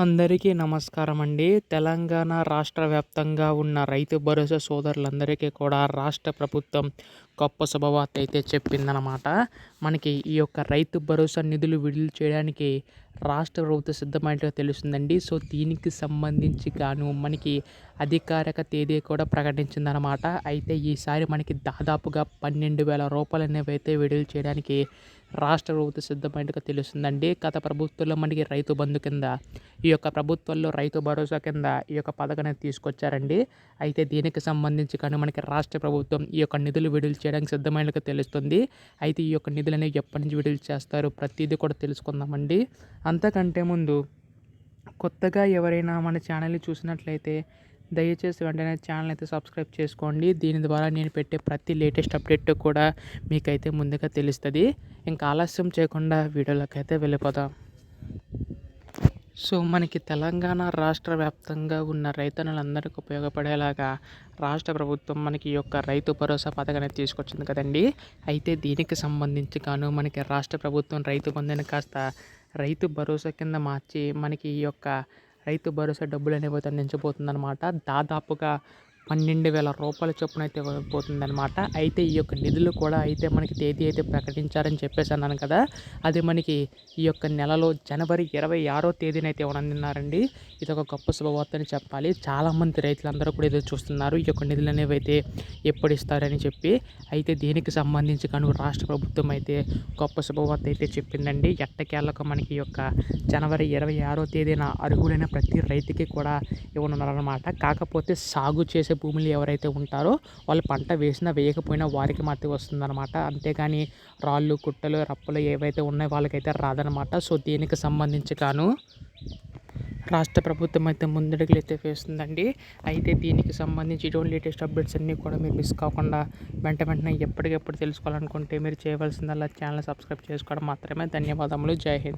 అందరికీ నమస్కారం అండి. తెలంగాణ రాష్ట్ర వ్యాప్తంగా ఉన్న రైతు భరోసా సోదరులందరికీ కూడా రాష్ట్ర ప్రభుత్వం గొప్ప శుభవార్త అయితే చెప్పిందనమాట. మనకి ఈ యొక్క రైతు భరోసా నిధులు విడుదల చేయడానికి రాష్ట్ర ప్రభుత్వం సిద్ధమైనట్టుగా తెలుస్తుందండి. సో, దీనికి సంబంధించి గాను మనకి అధికారిక తేదీ కూడా ప్రకటించిందనమాట. అయితే ఈసారి మనకి దాదాపుగా 12,000 రూపాయలు అనేవి అయితే విడుదల చేయడానికి రాష్ట్ర ప్రభుత్వం సిద్ధమైనట్టుగా తెలుస్తుందండి. గత ప్రభుత్వంలో మనకి రైతు బంధు కింద, ఈ యొక్క ప్రభుత్వంలో రైతు భరోసా కింద ఈ యొక్క పథకాన్ని తీసుకొచ్చారండి. అయితే దీనికి సంబంధించి కానీ మనకి రాష్ట్ర ప్రభుత్వం ఈ యొక్క నిధులు విడుదల చేయడానికి సిద్ధమైనట్టుగా తెలుస్తుంది. అయితే ఈ యొక్క నిధులు అనేవి ఎప్పటి నుంచి విడుదల చేస్తారు ప్రతిదీ కూడా తెలుసుకుందామండి. అంతకంటే ముందు కొత్తగా ఎవరైనా మన ఛానల్ని చూసినట్లయితే దయచేసి వెంటనే ఛానల్ అయితే సబ్స్క్రైబ్ చేసుకోండి. దీని ద్వారా నేను పెట్టే ప్రతి లేటెస్ట్ అప్డేట్ కూడా మీకైతే ముందుగా తెలుస్తుంది. ఇంకా ఆలస్యం చేయకుండా వీడియోలోకి అయితే వెళ్ళిపోదాం. సో, మనకి తెలంగాణ రాష్ట్ర వ్యాప్తంగా ఉన్న రైతన్నులందరికీ ఉపయోగపడేలాగా రాష్ట్ర ప్రభుత్వం మనకి ఈ యొక్క రైతు భరోసా పథకాన్ని తీసుకొచ్చింది కదండి. అయితే దీనికి సంబంధించి గాను మనకి రాష్ట్ర ప్రభుత్వం రైతు బంధుని కాస్త రైతు భరోసా కింద మార్చి మనకి ఈ యొక్క రైతు భరోసా డబ్బులు అనేవి అయితే అందించబోతుందన్నమాట. దాదాపుగా 12,000 రూపాయల చొప్పున అయితే ఇవ్వబోతుందన్నమాట. అయితే ఈ యొక్క నిధులు కూడా అయితే మనకి తేదీ అయితే ప్రకటించారని చెప్పేసి అన్నాను కదా. అది మనకి ఈ యొక్క నెలలో జనవరి 26వ తేదీన అయితే ఇవ్వనున్నారండి. ఇది ఒక గొప్ప శుభవార్త అని చెప్పాలి. చాలామంది రైతులందరూ కూడా ఎదురు చూస్తున్నారు ఈ యొక్క నిధులు అనేవి అయితే ఎప్పుడు ఇస్తారని చెప్పి. అయితే దీనికి సంబంధించి కనుక రాష్ట్ర ప్రభుత్వం అయితే గొప్ప శుభవార్త అయితే చెప్పిందండి. ఎట్టకేలకు మనకి ఈ యొక్క జనవరి 26వ తేదీన అర్హులైన ప్రతి రైతుకి కూడా ఇవ్వనున్నారన్నమాట. కాకపోతే సాగు చేసే భూములు ఎవరైతే ఉంటారో వాళ్ళు పంట వేసినా వేయకపోయినా వారికి మాత్రమే వస్తుందన్నమాట. అంతేగాని రాళ్ళు కుట్టలు రప్పలు ఏవైతే ఉన్నాయో వాళ్ళకైతే రాదనమాట. సో, దీనికి సంబంధించి గాను రాష్ట్ర ప్రభుత్వం అయితే ముందడుగులు అయితే వేస్తుందండి. అయితే దీనికి సంబంధించి ఇటువంటి లేటెస్ట్ అప్డేట్స్ అన్నీ కూడా మీరు మిస్ కాకుండా వెంటనే ఎప్పటికెప్పుడు తెలుసుకోవాలనుకుంటే మీరు చేయవలసిందల్లా ఛానల్ సబ్స్క్రైబ్ చేసుకోవడం మాత్రమే. ధన్యవాదములు. జై హింద్.